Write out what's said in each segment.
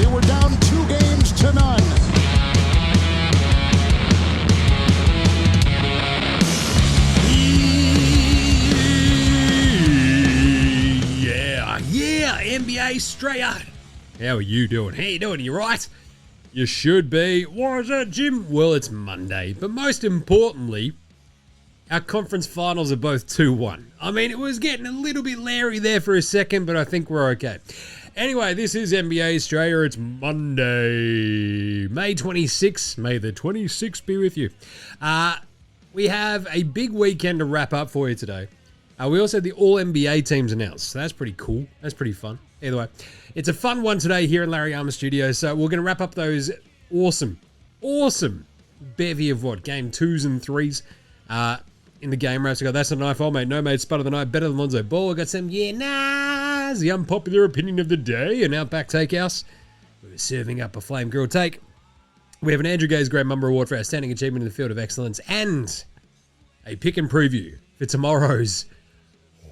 and we're down 2-0. Yeah, NBA Straya. How are you doing? How you doing? You right? You should be. Why is that, Jim? Well, it's Monday, but most importantly, our conference finals are both 2-1. I mean, it was getting a little bit leery there for a second, but I think we're okay. Anyway, this is NBA Australia. It's Monday, May 26th. May the 26th be with you. We have a big weekend to wrap up for you today. We also had the All-NBA teams announced, so that's pretty cool. That's pretty fun. Either way, it's a fun one today here in Larry Armour Studios, so we're going to wrap up those awesome bevy of game 2s and 3s in the game race. I got That's Not a Knife, Old Mate, No Mate, Spud of the Night, Better Than Lonzo Ball. I got some, the unpopular opinion of the day, and Outback Takehouse. We're serving up a flame grilled take. We have an Andrew Gaze Great Mamba Award for Outstanding Achievement in the Field of Excellence, and a pick and preview for tomorrow's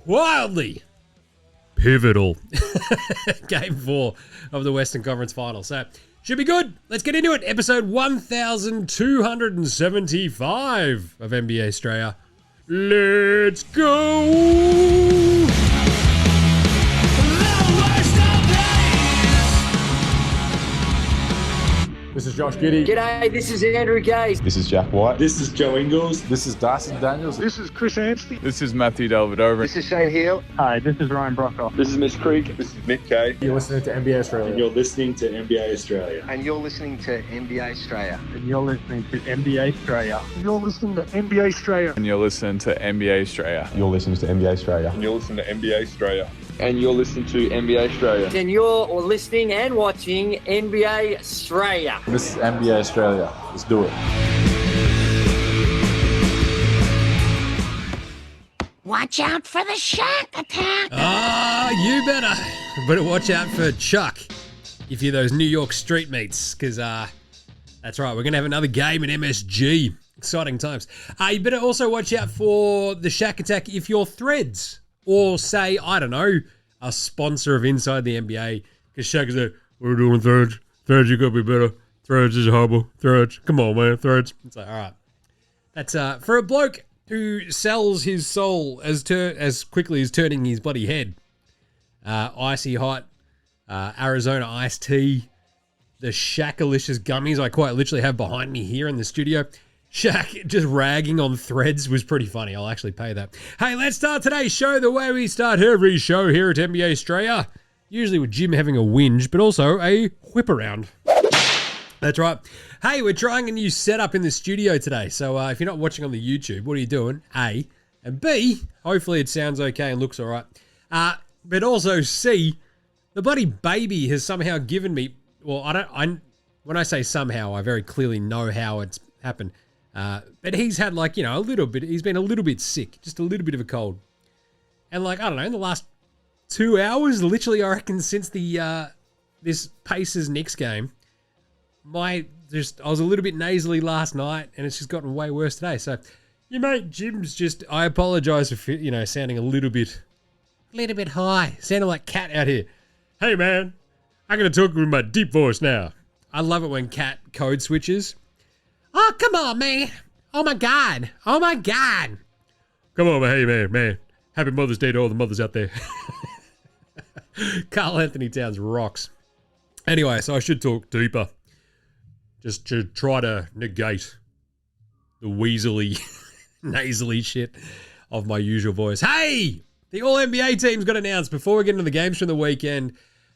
wildly pivotal Game 4 of the Western Conference Final. So, should be good. Let's get into it. Episode 1275 of NBA Straya. Let's go! This is Josh Giddey. G'day, this is Andrew Gaze. This is Jack White. This is Joe Ingles. This is Dyson Daniels. This is Chris Anstey. This is Matthew Delvedova. This is Shane Hill. Hi, this is Ryan Brockhoff. This is Mitch Creek. This is Nick Kay. You're listening to NBA Australia. And you're listening to NBA Australia. And you're listening to NBA Straya. And you're listening to NBA Straya. And you're listening to NBA Australia. And you're listening to NBA Australia. You're listening to NBA Australia. And you're listening to NBA Australia. And you're listening to NBA Australia. And you're listening and watching NBA Straya. This is NBA Australia. Let's do it. Watch out for the Shaq attack. You better. Better watch out for Chuck if you're those New York street meats, because that's right, we're going to have another game in MSG. Exciting times. You better also watch out for the Shaq attack if you're Threads. Or say, I don't know, a sponsor of Inside the NBA. Because Shaq is like, we're doing Threads. Threads, you got to be better. Threads is horrible. Threads. Come on, man. Threads. It's like, all right. That's for a bloke who sells his soul as quickly as turning his bloody head. Icy Hot, Arizona iced tea, the Shaqalicious gummies I quite literally have behind me here in the studio. Shaq just ragging on Threads was pretty funny. I'll actually pay that. Hey, let's start today's show the way we start every show here at NBA Australia. Usually with Jim having a whinge, but also a whip around. That's right. Hey, we're trying a new setup in the studio today. So if you're not watching on the YouTube, what are you doing? A. And B, hopefully it sounds okay and looks all right. But also C, the bloody baby has somehow given me, well, when I say somehow, I very clearly know how it's happened. But he's had a little bit, he's been a little bit sick, just a little bit of a cold. And I don't know, in the last 2 hours, literally I reckon since the this Pacers Knicks game, I was a little bit nasally last night and it's just gotten way worse today. So your mate Jim's I apologize for, sounding a little bit high, sounding like Cat out here. Hey man, I'm going to talk with my deep voice now. I love it when Cat code switches. Oh, come on, man. Oh, my God. Oh, my God. Come on, man. Hey, man. Happy Mother's Day to all the mothers out there. Carl Anthony Towns rocks. Anyway, so I should talk deeper. Just to try to negate the weaselly, nasally shit of my usual voice. Hey! The All-NBA teams got announced before we get into the games from the weekend.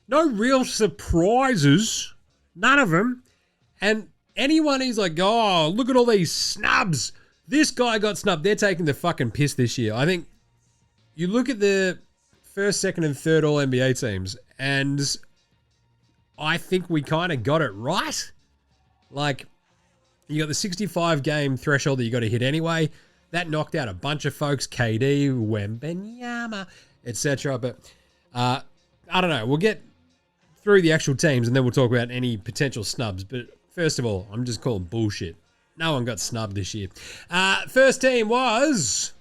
No real surprises. None of them. And anyone who's like, oh, look at all these snubs. This guy got snubbed. They're taking the fucking piss this year. I think you look at the first, second, and third All-NBA teams, and I think we kind of got it right. You got the 65-game threshold that you got to hit anyway. That knocked out a bunch of folks, KD, Wembenyama, etc. But I don't know. We'll get through the actual teams, and then we'll talk about any potential snubs. But first of all, I'm just calling bullshit. No one got snubbed this year. First team was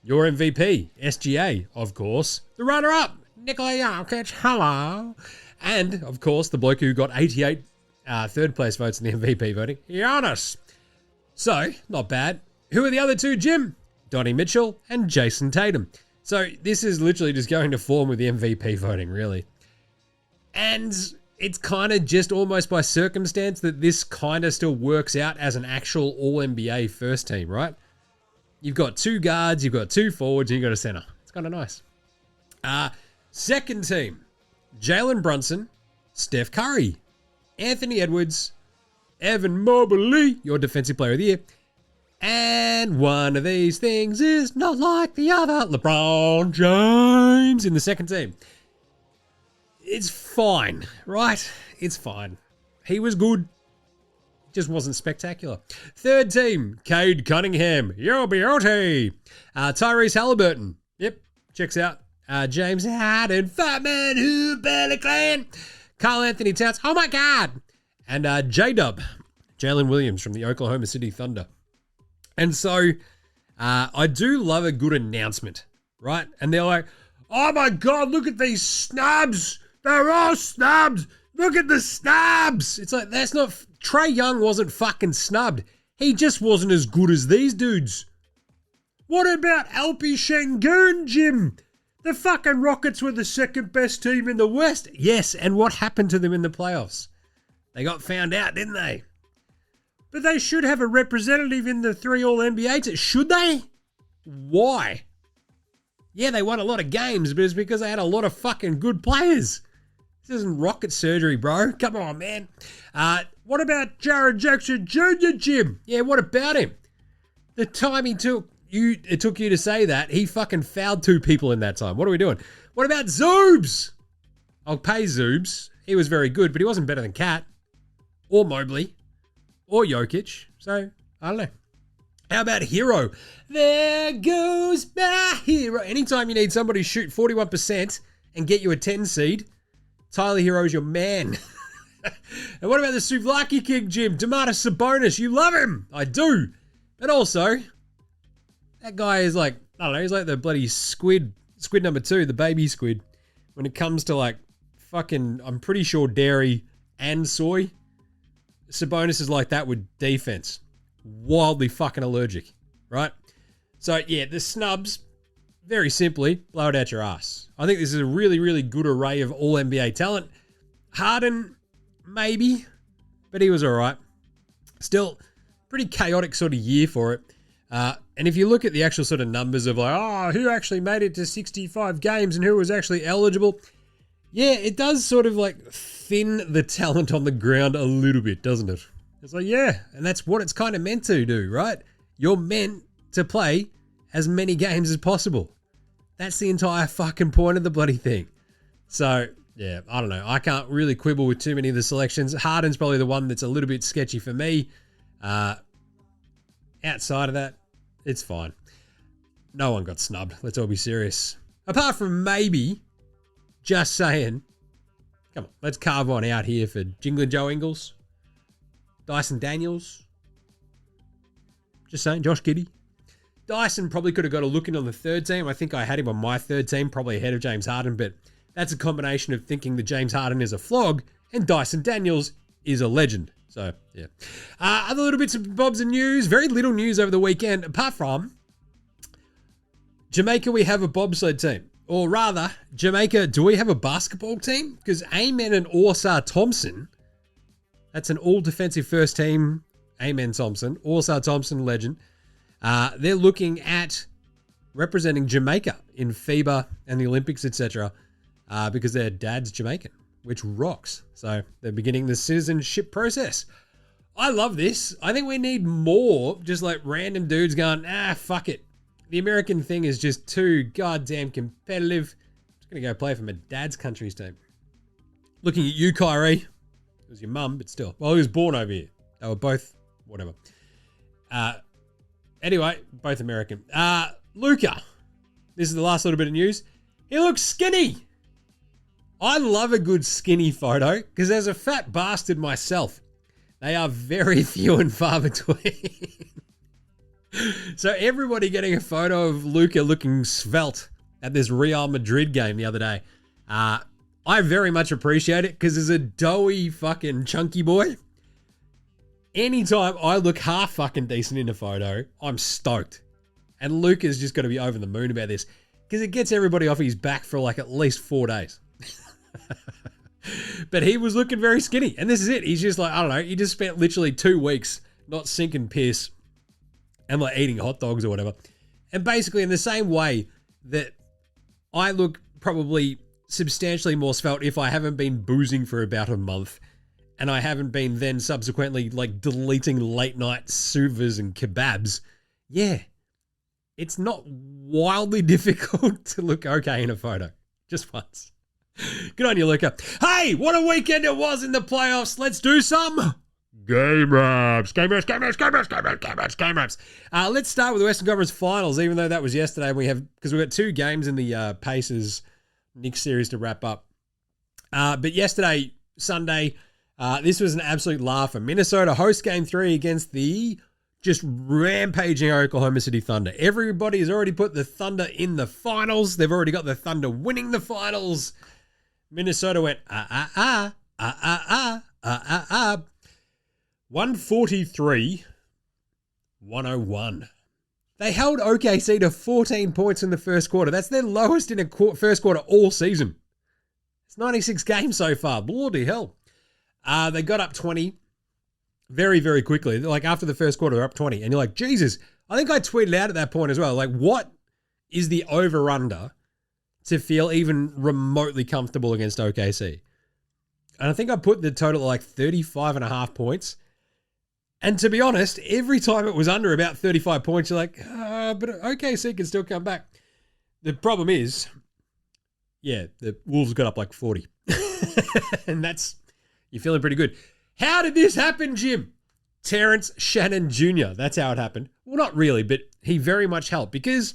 your MVP, SGA, of course. The runner-up, Nikola Jokic, hello. And, of course, the bloke who got 88 third place votes in the MVP voting, Giannis. So, not bad. Who are the other two, Jim? Donnie Mitchell and Jason Tatum. So, this is literally just going to form with the MVP voting, really. And it's kind of just almost by circumstance that this kind of still works out as an actual All-NBA first team, right? You've got 2 guards, you've got 2 forwards, and you've got a center. It's kind of nice. Second team, Jalen Brunson, Steph Curry, Anthony Edwards, Evan Mobley, your Defensive Player of the Year. And one of these things is not like the other. LeBron James in the second team. It's fine, right? It's fine. He was good. Just wasn't spectacular. Third team, Cade Cunningham. Your beauty. Tyrese Halliburton. Yep, checks out. James Harden. Fatman, who barely clan. Karl Anthony Towns. Oh my God. And J-Dub. Jalen Williams from the Oklahoma City Thunder. And so, I do love a good announcement, right? And they're like, oh my God, look at these snubs. They're all snubs. Look at the snubs. It's like, that's not... Trae Young wasn't fucking snubbed. He just wasn't as good as these dudes. What about Alpi Şengün, Jim? The fucking Rockets were the second best team in the West. Yes, and what happened to them in the playoffs? They got found out, didn't they? But they should have a representative in the 3 All-NBA. Should they? Why? Yeah, they won a lot of games, but it's because they had a lot of fucking good players. This isn't rocket surgery, bro. Come on, man. What about Jared Jackson Jr., Jim? Yeah, what about him? The time it took you to say that, he fucking fouled 2 people in that time. What are we doing? What about Zoobs? I'll pay Zoobs. He was very good, but he wasn't better than Kat or Mobley or Jokic. So, I don't know. How about Hero? There goes my hero. Anytime you need somebody to shoot 41% and get you a 10 seed, Tyler Hero's your man. And what about the Souvlaki King, Jim? Domantas Sabonis. You love him. I do. But also, that guy is like, I don't know, he's like the bloody squid number 2, the baby squid. When it comes to like fucking, I'm pretty sure dairy and soy. Sabonis is like that with defense. Wildly fucking allergic, right? So yeah, the snubs, very simply, blow it out your ass. I think this is a really, really good array of all NBA talent. Harden, maybe, but he was all right. Still, pretty chaotic sort of year for it. And if you look at the actual sort of numbers of like, oh, who actually made it to 65 games and who was actually eligible, yeah, it does sort of like thin the talent on the ground a little bit, doesn't it? It's like, yeah, and that's what it's kind of meant to do, right? You're meant to play as many games as possible. That's the entire fucking point of the bloody thing. So, yeah, I don't know. I can't really quibble with too many of the selections. Harden's probably the one that's a little bit sketchy for me. Outside of that, it's fine. No one got snubbed. Let's all be serious. Apart from maybe, just saying, come on, let's carve one out here for Jingling Joe Ingles. Dyson Daniels. Just saying, Josh Giddey. Dyson probably could have got a look in on the third team. I think I had him on my third team, probably ahead of James Harden, but that's a combination of thinking that James Harden is a flog and Dyson Daniels is a legend. So, yeah. Other little bits of bobs and news. Very little news over the weekend, apart from Jamaica, we have a bobsled team. Or rather, Jamaica, do we have a basketball team? Because Amen and Orsar Thompson, that's an all-defensive first team, Amen Thompson, Orsar Thompson, legend. They're looking at representing Jamaica in FIBA and the Olympics, etc. Because their dad's Jamaican, which rocks. So they're beginning the citizenship process. I love this. I think we need more just like random dudes going, fuck it. The American thing is just too goddamn competitive. I'm just going to go play for my dad's country's team. Looking at you, Kyrie. It was your mum, but still. Well, he was born over here. They were both, whatever. Anyway, both American. Luka. This is the last little bit of news. He looks skinny. I love a good skinny photo because as a fat bastard myself, they are very few and far between. So everybody getting a photo of Luka looking svelte at this Real Madrid game the other day. I very much appreciate it because as a doughy fucking chunky boy, anytime I look half fucking decent in a photo, I'm stoked. And Luka's just got to be over the moon about this because it gets everybody off his back for like at least 4 days. But he was looking very skinny. And this is it. He's just like, I don't know, he just spent literally 2 weeks not sinking piss and like eating hot dogs or whatever. And basically in the same way that I look probably substantially more svelte if I haven't been boozing for about a month and I haven't been then subsequently like deleting late night suvas and kebabs. Yeah, it's not wildly difficult to look okay in a photo. Just once. Good on you, Luka. Hey, what a weekend it was in the playoffs. Let's do some game wraps. Let's start with the Western Conference Finals, even though that was yesterday. And because we've got 2 games in the Pacers Knicks series to wrap up. But yesterday, Sunday, this was an absolute laugher. Minnesota host game 3 against the just rampaging Oklahoma City Thunder. Everybody has already put the Thunder in the finals. They've already got the Thunder winning the finals. Minnesota went, 143-101. They held OKC to 14 points in the first quarter. That's their lowest in a first quarter all season. It's 96 games so far. Bloody hell. They got up 20 very, very quickly. Like after the first quarter, they're up 20. And you're like, Jesus. I think I tweeted out at that point as well. Like, what is the over-under to feel even remotely comfortable against OKC? And I think I put the total at like 35.5 points. And to be honest, every time it was under about 35 points, you're like, but OKC can still come back. The problem is, yeah, the Wolves got up like 40. And you're feeling pretty good. How did this happen, Jim? Terrence Shannon Jr. That's how it happened. Well, not really, but he very much helped because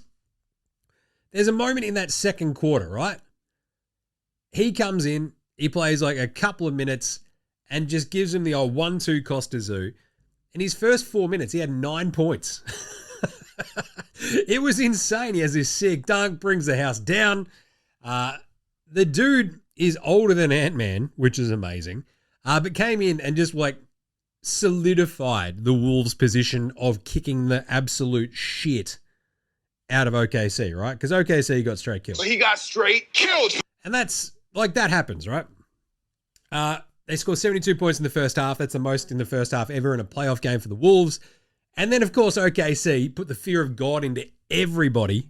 there's a moment in that second quarter, right? He comes in, he plays like a couple of minutes and just gives him the old 1-2 Costa Zoo. In his first 4 minutes, he had 9 points. It was insane. He has this sick dunk, brings the house down. The dude is older than Ant-Man, which is amazing, but came in and just like solidified the Wolves' position of kicking the absolute shit out of OKC, right? Because OKC got straight killed. So he got straight killed. And that's like, that happens, right? They scored 72 points in the first half. That's the most in the first half ever in a playoff game for the Wolves. And then, of course, OKC put the fear of God into everybody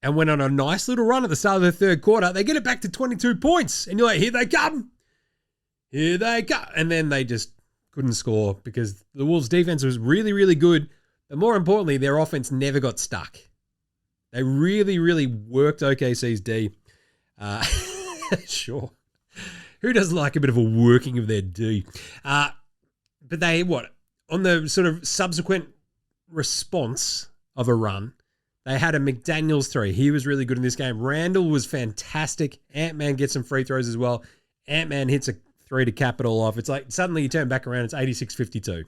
and went on a nice little run at the start of the third quarter. They get it back to 22 points. And you're like, here they come. Here they come. And then they just couldn't score because the Wolves' defense was really, really good. But more importantly, their offense never got stuck. They really, really worked OKC's D. Sure. Who doesn't like a bit of a working of their D? But they, on the sort of subsequent response of a run, they had a McDaniels 3. He was really good in this game. Randall was fantastic. Ant-Man gets some free throws as well. Ant-Man hits a 3 to cap it all off. It's like suddenly you turn back around, it's 86-52.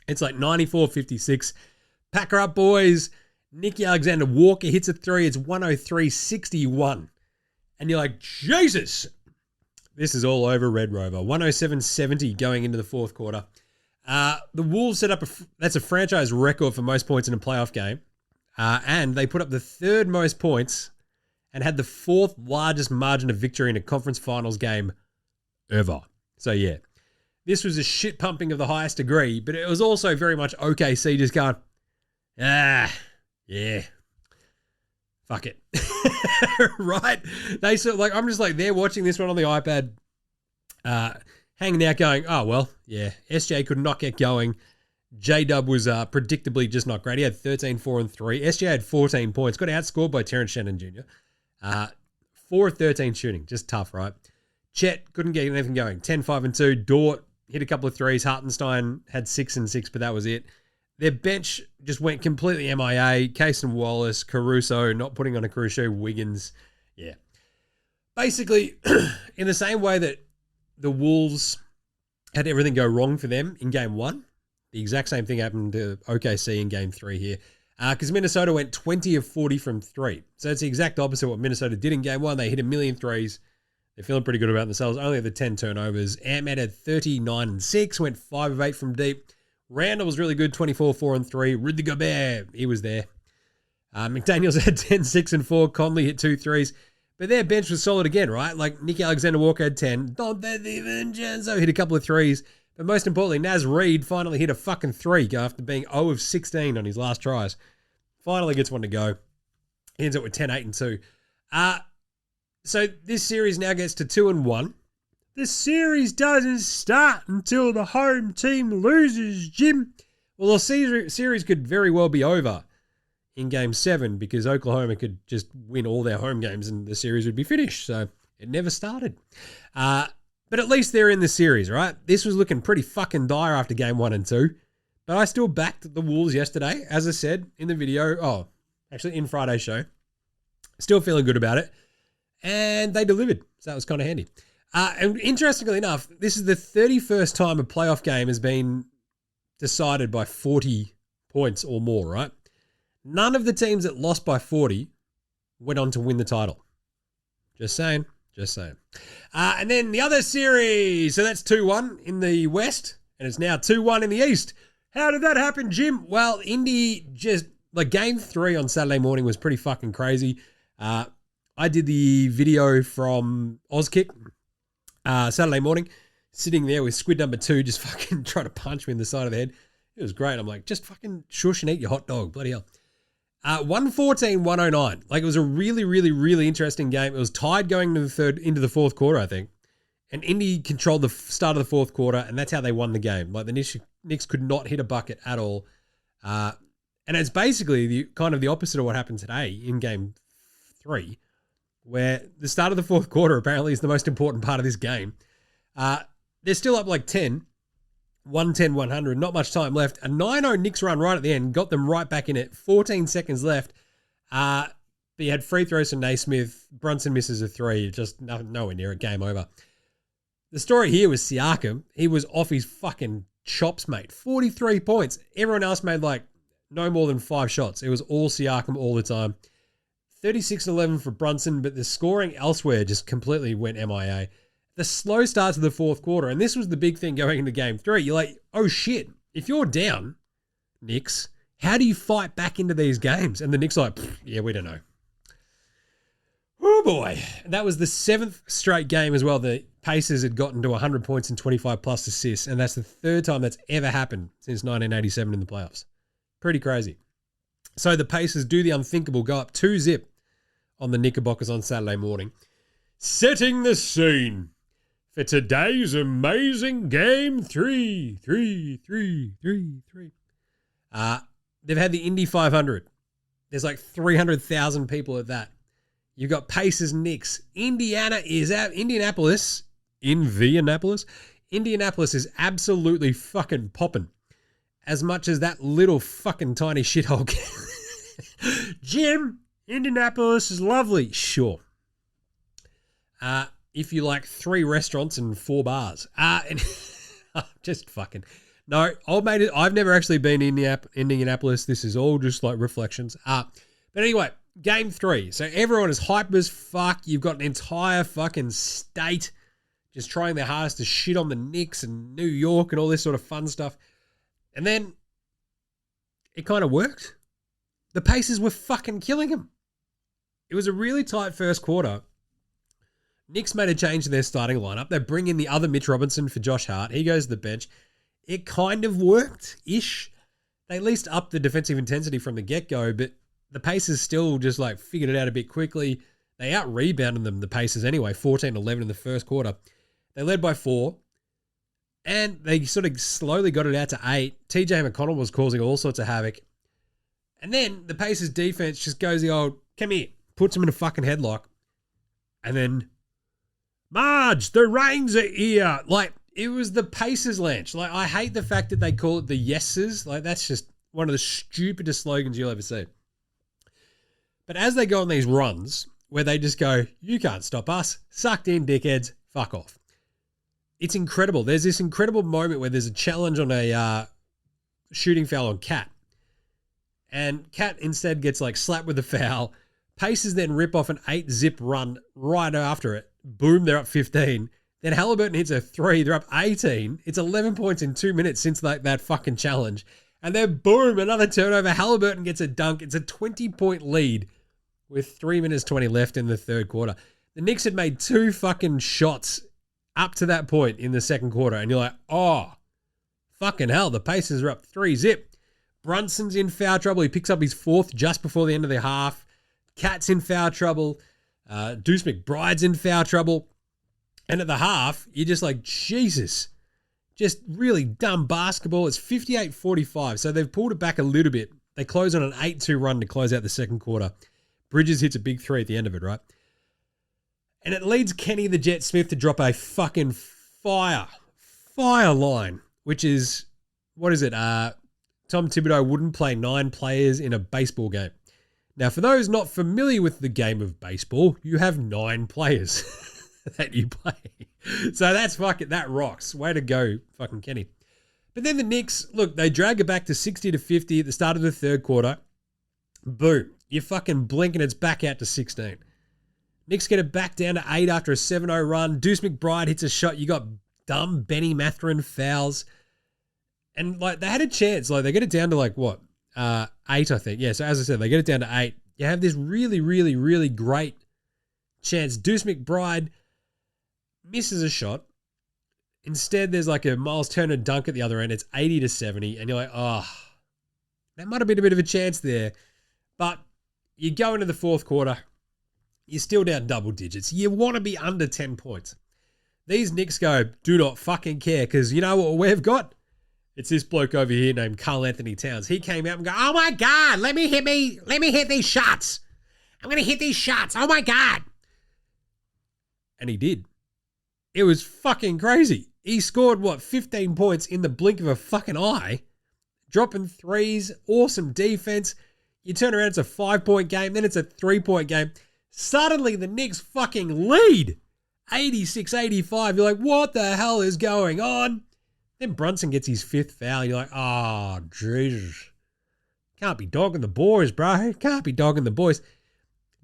It's like 94-56. Pack her up, boys. Nicky Alexander-Walker hits a 3. It's 103-61. And you're like, Jesus. This is all over Red Rover. 107-70 going into the fourth quarter. The Wolves set up that's a franchise record for most points in a playoff game. And they put up the 3rd most points and had the 4th largest margin of victory in a conference finals game ever. So yeah, this was a shit pumping of the highest degree, but it was also very much OKC just going, yeah, fuck it. Right? They sort of like, I'm just like, they're watching this one on the iPad, hanging out going, oh, well, yeah, SJ could not get going. J-Dub was predictably just not great. He had 13, 4, and 3. SJ had 14 points. Got outscored by Terrence Shannon Jr. 4 of 13 shooting. Just tough, right? Chet couldn't get anything going. 10, 5, and 2. Dort hit a couple of threes. Hartenstein had 6 and 6, but that was it. Their bench just went completely MIA. Cason Wallace, Caruso, not putting on a Caruso, Wiggins. Yeah. Basically, in the same way that the Wolves had everything go wrong for them in game 1, the exact same thing happened to OKC in game 3 here. Because Minnesota went 20 of 40 from 3. So it's the exact opposite of what Minnesota did in game 1. They hit a million threes. They're feeling pretty good about themselves. Only the 10 turnovers. Ant-Man had 39 and 6, went 5 of 8 from deep. Randall was really good, 24, 4 and 3. Rudy Gobert, he was there. McDaniels had 10, 6 and 4. Conley hit 2 threes. But their bench was solid again, right? Like Nick Alexander-Walker had 10. Dante DiVincenzo hit a couple of threes. But most importantly, Naz Reid finally hit a fucking 3 after being 0 of 16 on his last tries. Finally gets one to go. He ends up with 10, 8 and 2. So this series now gets to 2 and 1. The series doesn't start until the home team loses, Jim. Well, the series could very well be over in Game 7 because Oklahoma could just win all their home games and the series would be finished. So it never started. But at least they're in the series, right? This was looking pretty fucking dire after Game 1 and 2. But I still backed the Wolves yesterday, as I said in the video. Oh, actually in Friday's show. Still feeling good about it. And they delivered. So that was kind of handy. And interestingly enough, this is the 31st time a playoff game has been decided by 40 points or more, right? None of the teams that lost by 40 went on to win the title. Just saying. Just saying. And then the other series. So that's 2-1 in the West. And it's now 2-1 in the East. How did that happen, Jim? Well, Indy just, like Game 3 on Saturday morning was pretty fucking crazy. I did the video from Auskick Saturday morning, sitting there with squid number 2, just fucking trying to punch me in the side of the head. It was great. I'm like, just fucking shush and eat your hot dog. Bloody hell. 114-109. Like, it was a really, really, really interesting game. It was tied going into the fourth quarter, I think. And Indy controlled the start of the fourth quarter, and that's how they won the game. Like, the Knicks could not hit a bucket at all. And it's basically kind of the opposite of what happened today in Game 3, where the start of the fourth quarter apparently is the most important part of this game. They're still up like 10, 110-100, not much time left. A 9-0 Knicks run right at the end got them right back in it. 14 seconds left. But you had free throws from Naismith. Brunson misses a 3. Just nowhere near it. Game over. The story here was Siakam. He was off his fucking chops, mate. 43 points. Everyone else made like no more than 5 shots. It was all Siakam all the time. 36-11 for Brunson, but the scoring elsewhere just completely went MIA. The slow start to the fourth quarter, and this was the big thing going into Game 3. You're like, oh shit, if you're down, Knicks, how do you fight back into these games? And the Knicks are like, yeah, we don't know. Oh boy. That was the 7th straight game as well. The Pacers had gotten to 100 points and 25 plus assists, and that's the 3rd time that's ever happened since 1987 in the playoffs. Pretty crazy. So the Pacers do the unthinkable, go up 2-0 on the Knickerbockers on Saturday morning, setting the scene for today's amazing Game 3. They've had the Indy 500. There's like 300,000 people at that. You've got Pacers, Knicks. Indianapolis is absolutely fucking popping. As much as that little fucking tiny shithole. Jim, Indianapolis is lovely. Sure. If you like 3 restaurants and 4 bars. And just fucking. No, old mate, I've never actually been in Indianapolis. This is all just like reflections. But anyway, Game 3. So everyone is hype as fuck. You've got an entire fucking state just trying their hardest to shit on the Knicks and New York and all this sort of fun stuff. And then it kind of worked. The Pacers were fucking killing them. It was a really tight first quarter. Knicks made a change to their starting lineup. They bring in the other Mitch Robinson for Josh Hart. He goes to the bench. It kind of worked-ish. They at least upped the defensive intensity from the get-go, but the Pacers still just like figured it out a bit quickly. They out-rebounded them, the Pacers anyway, 14-11 in the first quarter. They led by 4. And they sort of slowly got it out to 8. TJ McConnell was causing all sorts of havoc. And then the Pacers defense just goes the old, come here, puts him in a fucking headlock. And then, Marge, the rains are here. Like, it was the Pacers lunch. Like, I hate the fact that they call it the yeses. Like, that's just one of the stupidest slogans you'll ever see. But as they go on these runs, where they just go, you can't stop us, sucked in, dickheads, fuck off. It's incredible. There's this incredible moment where there's a challenge on a shooting foul on Cat. And Cat instead gets like slapped with a foul. Pacers then rip off an 8-zip run right after it. boom, they're up 15. Then Halliburton hits a 3, they're up 18. It's 11 points in 2 minutes since that fucking challenge. And then boom, another turnover. Halliburton gets a dunk. It's a 20-point lead with 3 minutes 20 left in the third quarter. The Knicks had made 2 fucking shots up to that point in the second quarter. And you're like, oh, fucking hell, the Pacers are up 3-zip. Brunson's in foul trouble. He picks up his 4th just before the end of the half. Cat's in foul trouble. Deuce McBride's in foul trouble. And at the half, you're just like, Jesus. Just really dumb basketball. It's 58-45. So they've pulled it back a little bit. They close on an 8-2 run to close out the second quarter. Bridges hits a big 3 at the end of it, right? And it leads Kenny the Jet Smith to drop a fucking fire line, which is, what is it? Tom Thibodeau wouldn't play 9 players in a baseball game. Now, for those not familiar with the game of baseball, you have 9 players that you play. So that rocks. Way to go, fucking Kenny. But then the Knicks, look, they drag it back to 60-50 at the start of the third quarter. Boom. You fucking blink and it's back out to 16. Knicks get it back down to 8 after a 7-0 run. Deuce McBride hits a shot. You got dumb Benny Mathurin fouls. And, like, they had a chance. Like, they get it down to, like, what? 8, I think. Yeah, so as I said, they get it down to 8. You have this really, really, really great chance. Deuce McBride misses a shot. Instead, there's like a Miles Turner dunk at the other end. It's 80-70. And you're like, oh, that might have been a bit of a chance there. But you go into the fourth quarter. You're still down double digits. You want to be under 10 points. These Knicks go, do not fucking care, because you know what we've got? It's this bloke over here named Karl Anthony Towns. He came out and go, oh my God, let me hit these shots. I'm going to hit these shots. Oh my God. And he did. It was fucking crazy. He scored, 15 points in the blink of a fucking eye. Dropping threes, awesome defense. You turn around, it's a 5-point game, then it's a 3-point game. Suddenly, the Knicks fucking lead. 86-85. You're like, what the hell is going on? Then Brunson gets his 5th foul. You're like, oh, Jesus. Can't be dogging the boys, bro. Can't be dogging the boys.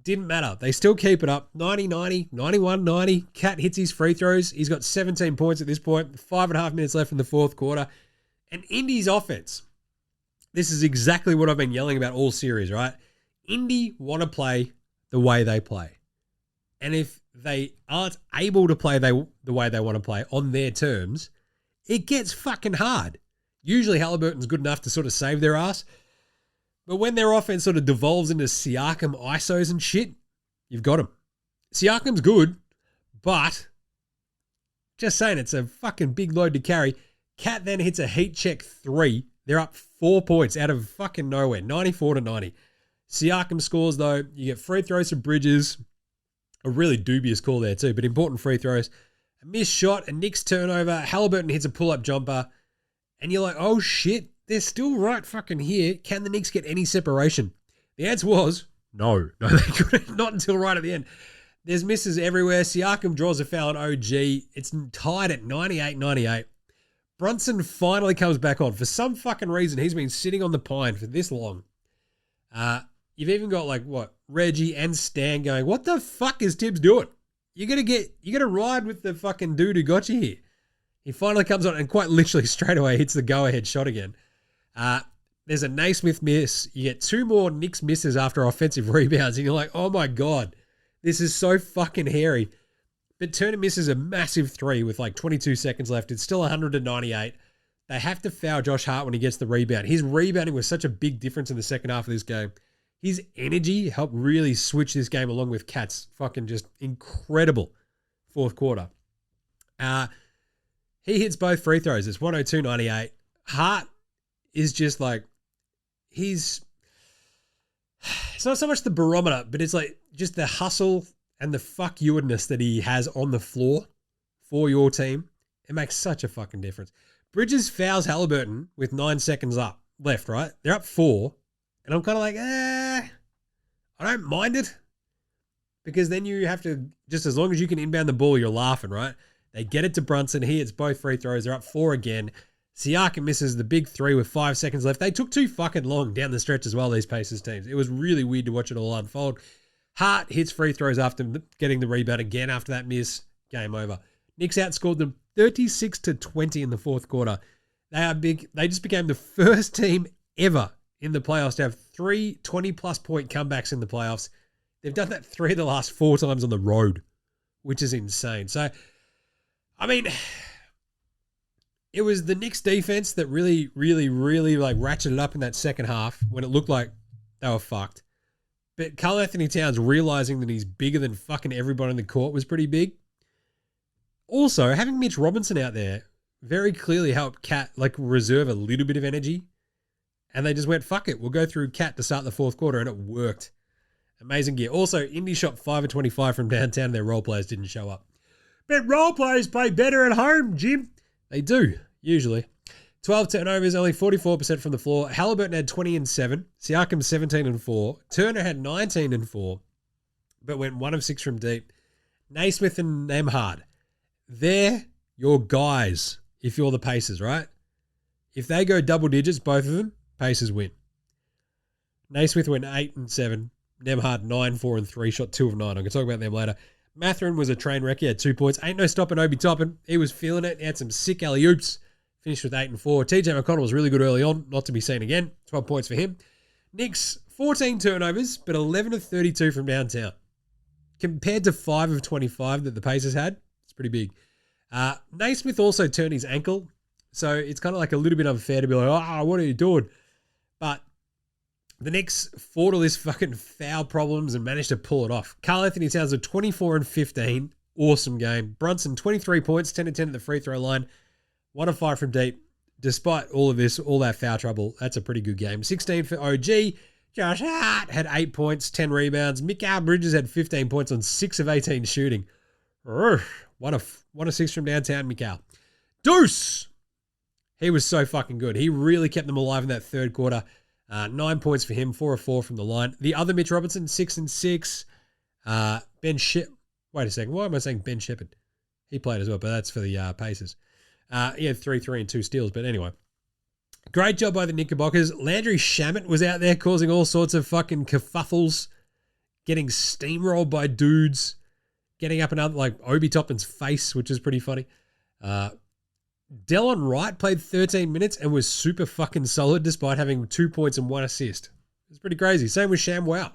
Didn't matter. They still keep it up. 90-90, 91-90. Cat hits his free throws. He's got 17 points at this point. 5.5 minutes left in the fourth quarter. And Indy's offense. This is exactly what I've been yelling about all series, right? Indy want to play the way they play. And if they aren't able to play the way they want to play on their terms, it gets fucking hard. Usually Halliburton's good enough to sort of save their ass. But when their offense sort of devolves into Siakam ISOs and shit, you've got him. Siakam's good, but just saying, it's a fucking big load to carry. Cat then hits a heat check 3. They're up 4 points out of fucking nowhere, 94-90. Siakam scores, though. You get free throws for Bridges. A really dubious call there, too, but important free throws. A missed shot, a Knicks turnover. Halliburton hits a pull-up jumper. And you're like, oh, shit. They're still right fucking here. Can the Knicks get any separation? The answer was no. No, they couldn't. Not until right at the end. There's misses everywhere. Siakam draws a foul on OG. It's tied at 98-98. Brunson finally comes back on. For some fucking reason, he's been sitting on the pine for this long. You've even got Reggie and Stan going, what the fuck is Tibbs doing? You're gonna ride with the fucking dude who got you here. He finally comes on and quite literally straight away hits the go-ahead shot again. There's a Naismith miss. You get 2 more Knicks misses after offensive rebounds, and you're like, oh my God, this is so fucking hairy. But Turner misses a massive 3 with 22 seconds left. It's still 100-98. They have to foul Josh Hart when he gets the rebound. His rebounding was such a big difference in the second half of this game. His energy helped really switch this game along with Cat's fucking just incredible fourth quarter. He hits both free throws. It's 102-98. Hart is just it's not so much the barometer, but it's just the hustle and the fuck you-ness that he has on the floor for your team. It makes such a fucking difference. Bridges fouls Halliburton with 9 seconds left, right? They're up 4. And I'm kind of like, I don't mind it. Because then you have to, just as long as you can inbound the ball, you're laughing, right? They get it to Brunson. He hits both free throws. They're up 4 again. Siakam misses the big 3 with 5 seconds left. They took too fucking long down the stretch as well, these Pacers teams. It was really weird to watch it all unfold. Hart hits free throws after getting the rebound again after that miss. Game over. Knicks outscored them 36-20 in the fourth quarter. They are big. They just became the first team ever in the playoffs to have 3 20-plus point comebacks in the playoffs. They've done that 3 of the last 4 times on the road, which is insane. So, I mean, it was the Knicks defense that really like ratcheted up in that second half when it looked like they were fucked. But Karl Anthony Towns realizing that he's bigger than fucking everybody on the court was pretty big. Also, having Mitch Robinson out there very clearly helped Cat like reserve a little bit of energy. And they just went, fuck it, we'll go through Cat to start the fourth quarter, and it worked. Amazing gear. Also, Indy shot 5 of 25 from downtown, and their role players didn't show up. But role players play better at home, Jim. They do, usually. 12 turnovers, only 44% from the floor. Halliburton had 20 and 7. Siakam 17 and 4. Turner had 19 and 4, but went 1 of 6 from deep. Naismith and Nembhard, they're your guys if you're the Pacers, right? If they go double digits, both of them, Pacers win. Naismith went 8 and 7. Nembhard 9, 4 and 3. Shot 2 of 9. I'm going to talk about them later. Mathurin was a train wreck. He had 2 points. Ain't no stopping Obi Toppin. He was feeling it. He had some sick alley-oops. Finished with 8 and 4. TJ McConnell was really good early on. Not to be seen again. 12 points for him. Knicks, 14 turnovers, but 11 of 32 from downtown. Compared to 5 of 25 that the Pacers had, it's pretty big. Naismith also turned his ankle. So it's kind of like a little bit unfair to be like, oh, what are you doing? But the Knicks fought all this fucking foul problems and managed to pull it off. Karl Anthony Towns with 24 and 15. Awesome game. Brunson, 23 points, 10 and 10 at the free throw line. 1 of 5 from deep. Despite all of this, all that foul trouble, that's a pretty good game. 16 for OG. Josh Hart had 8 points, 10 rebounds. Mikal Bridges had 15 points on 6 of 18 shooting. 1 of 6 from downtown, Mikal. Deuce! He was so fucking good. He really kept them alive in that third quarter. 9 points for him, 4 of 4 from the line. The other Mitch Robinson, 6 and 6. Ben Shep. Wait a second. Why am I saying Ben Shepherd? He played as well, but that's for the Pacers. He had 3 and 2 steals, but anyway. Great job by the Knickerbockers. Landry Shamet was out there causing all sorts of fucking kerfuffles, getting steamrolled by dudes, getting up and up like Obi Toppin's face, which is pretty funny. Delon Wright played 13 minutes and was super fucking solid despite having 2 points and 1 assist. It's pretty crazy. Same with Sham Wow.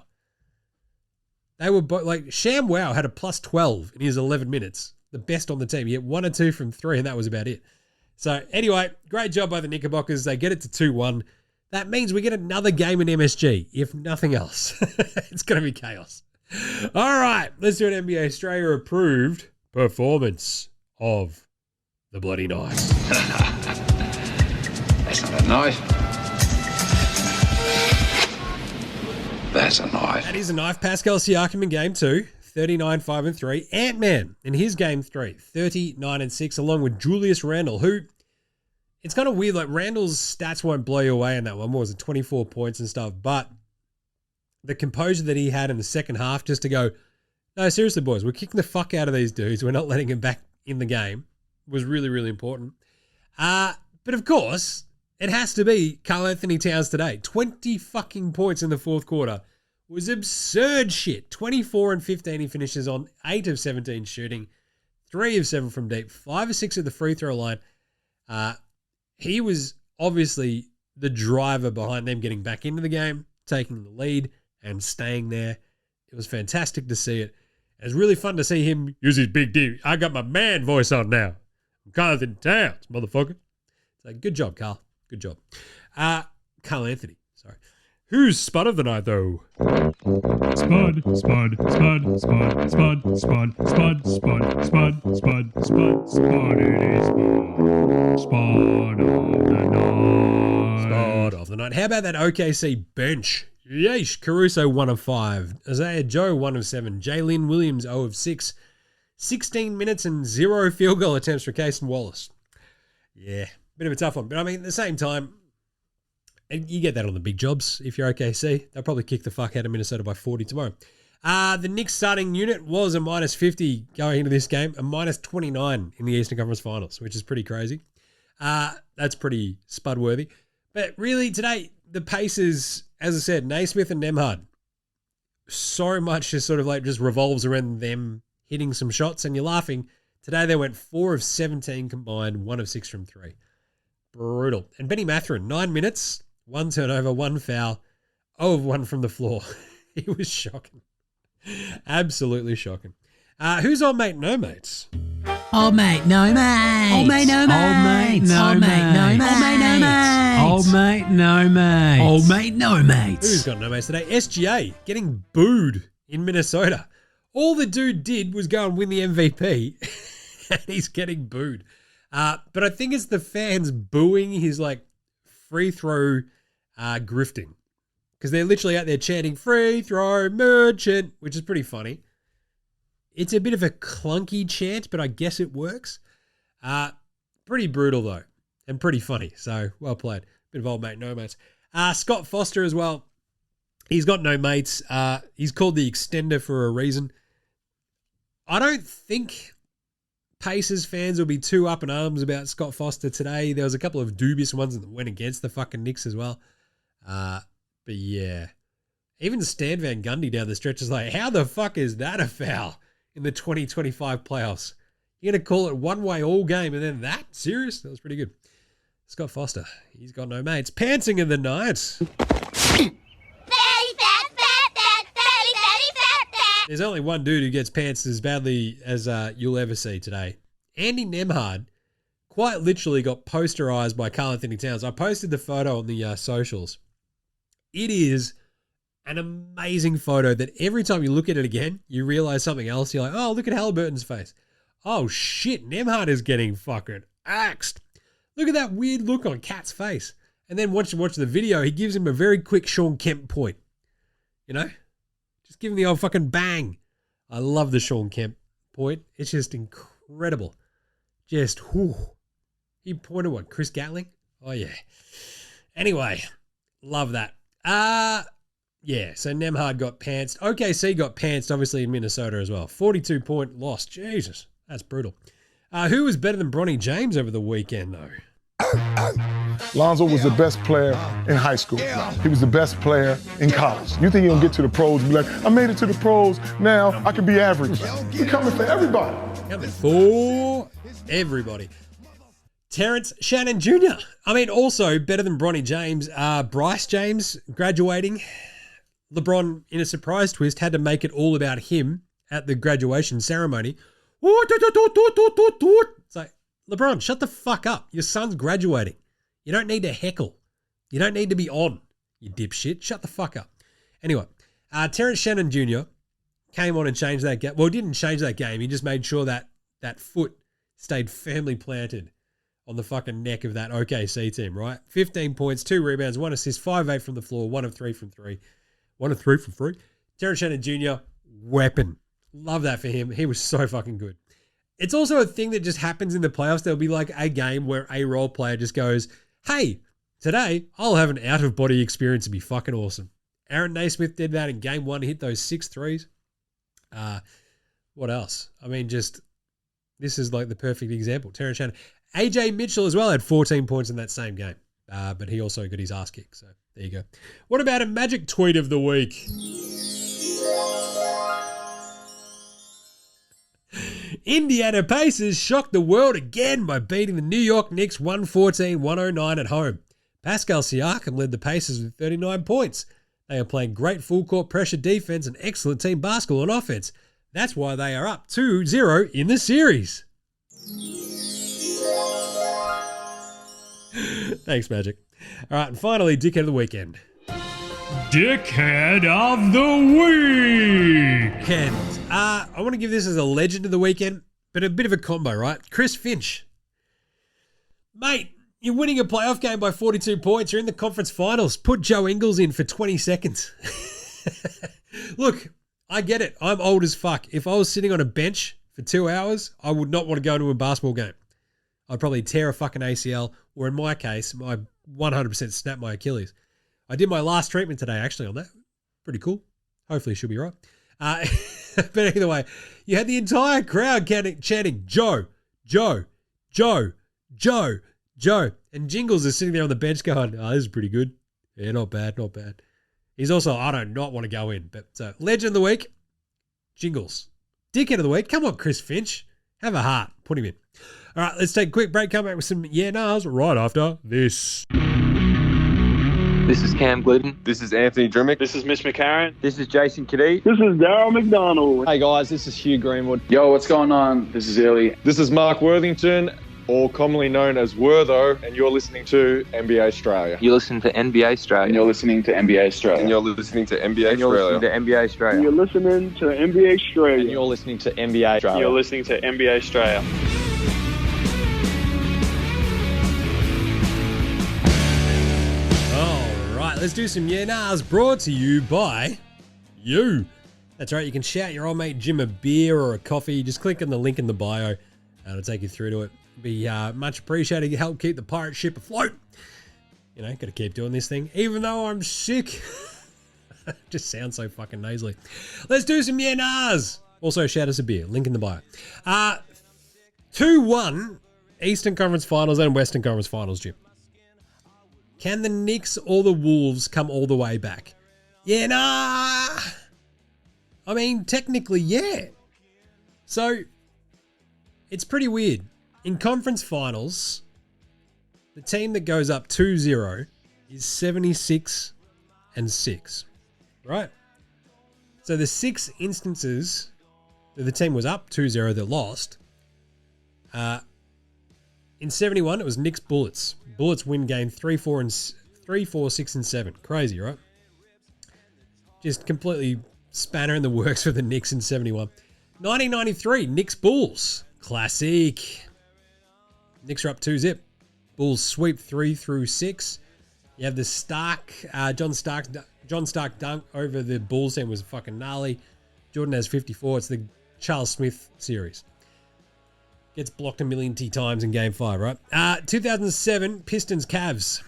They were both like Sham Wow had a plus 12 in his 11 minutes. The best on the team. He hit 1 or 2 from 3, and that was about it. So, anyway, great job by the Knickerbockers. They get it to 2-1. That means we get another game in MSG, if nothing else. It's going to be chaos. All right, let's do an NBA Australia approved performance of the bloody night. That's not a knife. That's a knife. That is a knife. Pascal Siakam in game 2. 39, 5 and 3. Ant-Man in his game 3, 39 and 6, along with Julius Randle, who it's kind of weird. Like Randle's stats won't blow you away in that one. What was it, 24 points and stuff? But the composure that he had in the second half, just to go, no, seriously, boys, we're kicking the fuck out of these dudes. We're not letting him back in the game, was really, really important. But of course, it has to be Karl Anthony Towns today. 20 fucking points in the fourth quarter. Was absurd shit. 24 and 15 he finishes on, 8 of 17 shooting, 3 of 7 from deep, 5 of 6 at the free throw line. He was obviously the driver behind them getting back into the game, taking the lead and staying there. It was fantastic to see it. It was really fun to see him use his big D. I got my man voice on now. I'm Karl Anthony Towns, motherfucker. So good job, Carl. Good job. Karl Anthony, sorry. Who's Spud of the night, though? Spud, Spud, Spud, Spud, Spud, Spud, Spud, Spud, Spud, Spud, Spud, Spud, it is Spud of the night. Spud of the night. How about that OKC bench? Yeesh. Caruso, 1 of 5. Isaiah Joe, 1 of 7. Jalen Williams, 0 of 6. 16 minutes and 0 field goal attempts for Casey Wallace. Yeah, bit of a tough one. But I mean, at the same time, and you get that on the big jobs if you're OKC. They'll probably kick the fuck out of Minnesota by 40 tomorrow. The Knicks starting unit was a minus 50 going into this game, a minus 29 in the Eastern Conference Finals, which is pretty crazy. That's pretty Spud-worthy. But really, today, the Pacers, as I said, Naismith and Nembhard, so much just sort of like just revolves around them hitting some shots and you're laughing. Today they went 4 of 17 combined, 1 of 6 from 3. Brutal. And Benny Mathurin, 9 minutes, 1 turnover, 1 foul, 0 of 1 from the floor. He was shocking. Absolutely shocking. Who's on mate, no mates? Old mate, no mate. Old mate, no mate. Old mate, no mate. Old mate, no mate. Old mate, no mate. Who's got no mates today? SGA getting booed in Minnesota. All the dude did was go and win the MVP, and he's getting booed. But I think it's the fans booing his like free throw grifting, because they're literally out there chanting free throw merchant, which is pretty funny. It's a bit of a clunky chant, but I guess it works. Pretty brutal though, and pretty funny. So well played. Bit of old mate, no mates. Scott Foster as well. He's got no mates. He's called the extender for a reason. I don't think Pacers fans will be too up in arms about Scott Foster today. There was a couple of dubious ones that went against the fucking Knicks as well. But yeah. Even Stan Van Gundy down the stretch is like, how the fuck is that a foul in the 2025 playoffs? You're going to call it one way all game and then that? Serious? That was pretty good. Scott Foster, he's got no mates. Pantsing in the night. There's only one dude who gets pants as badly as you'll ever see today. Andy Nemhard quite literally got posterized by Karl Anthony Towns. I posted the photo on the socials. It is an amazing photo that every time you look at it again, you realize something else. You're like, oh, look at Halliburton's face. Oh, shit, Nemhard is getting fucking axed. Look at that weird look on Cat's face. And then once you watch the video, he gives him a very quick Sean Kemp point. You know? Just give him the old fucking bang. I love the Sean Kemp point. It's just incredible. Just, whew. He pointed what? Chris Gatling? Oh, yeah. Anyway, love that. Yeah, so Nemhard got pantsed. OKC got pantsed, obviously, in Minnesota as well. 42-point loss. Jesus, that's brutal. Who was better than Bronny James over the weekend, though? Lonzo was the best player in high school. He was the best player in college. You think he'll get to the pros and be like, I made it to the pros, now I can be average. We're coming for everybody. Coming for everybody. Terrence Shannon Jr. I mean, also better than Bronny James. Bryce James graduating. LeBron, in a surprise twist, had to make it all about him at the graduation ceremony. It's like, LeBron, shut the fuck up. Your son's graduating. You don't need to heckle. You don't need to be on, you dipshit. Shut the fuck up. Anyway, Terrence Shannon Jr. came on and changed that game. Well, he didn't change that game. He just made sure that that foot stayed firmly planted on the fucking neck of that OKC team, right? 15 points, 2 rebounds, 1 assist, 5-8 from the floor, 1 of 3 from 3. 1 of 3 from 3. Terrence Shannon Jr., weapon. Love that for him. He was so fucking good. It's also a thing that just happens in the playoffs. There'll be like a game where a role player just goes, hey, today I'll have an out-of-body experience and be fucking awesome. Aaron Naismith did that in game 1, hit those 6 threes. What else? I mean, just this is like the perfect example. Terrence Shannon. AJ Mitchell as well had 14 points in that same game, but he also got his ass kicked. So there you go. What about a Magic tweet of the week? Indiana Pacers shocked the world again by beating the New York Knicks 114-109 at home. Pascal Siakam led the Pacers with 39 points. They are playing great full-court pressure defense and excellent team basketball on offense. That's why they are up 2-0 in the series. Thanks, Magic. All right, and finally, Dickhead of the Weekend. Dickhead of the Week! And I want to give this as a legend of the weekend, but a bit of a combo, right? Chris Finch. Mate, you're winning a playoff game by 42 points. You're in the conference finals. Put Joe Ingles in for 20 seconds. Look, I get it. I'm old as fuck. If I was sitting on a bench for 2 hours, I would not want to go to a basketball game. I'd probably tear a fucking ACL, or in my case, I 100% snap my Achilles. I did my last treatment today, actually, on that. Pretty cool. Hopefully she'll be right. But either way, you had the entire crowd chanting, Joe, Joe, Joe, Joe, Joe. And Jingles is sitting there on the bench going, oh, this is pretty good. Yeah, not bad, not bad. He's also, I do not want to go in. But Legend of the Week, Jingles. Dickhead of the Week, come on, Chris Finch. Have a heart. Put him in. All right, let's take a quick break. Come back with some yeah-nahs right after this. This is Cam Glidden. This is Anthony Drimmick. This is Mitch McCarron. This is Jason Kadee. This is Darryl McDonald. Hey guys, this is Hugh Greenwood. Yo, what's going on? This is Illy. This is Mark Worthington, or commonly known as Wortho, and you're listening to NBA Australia. You listen to NBA Australia. And you're listening to NBA Australia. And you're listening to NBA And you're listening to Australia. NBA Australia. You're listening to NBA Australia. And you're listening to NBA Australia. You're listening to NBA Australia. All right, let's do some yeah-nahs brought to you by you. That's right, you can shout your old mate Jim a beer or a coffee. Just click on the link in the bio. It'll take you through to it. Be much appreciated. You help keep the pirate ship afloat. You know, got to keep doing this thing, even though I'm sick. Just sounds so fucking nasally. Let's do some yeah-nahs. Also, shout us a beer. Link in the bio. 2-1 Eastern Conference Finals and Western Conference Finals, Jim. Can the Knicks or the Wolves come all the way back? Yeah, nah. I mean, technically, yeah. So, it's pretty weird. In conference finals, the team that goes up 2-0 is 76-6, right? So the 6 instances that the team was up 2-0 that lost, in 71 it was Knicks Bullets. Bullets win game 3-4, 6 and 7. Crazy, right? Just completely spanner in the works for the Knicks in 71. 1993 Knicks Bulls. Classic. Knicks are up 2-0. Bulls sweep 3-6. You have the John Stark dunk over the Bulls team was fucking gnarly. Jordan has 54. It's the Charles Smith series. Gets blocked a million times in game 5, right? 2007 Pistons Cavs.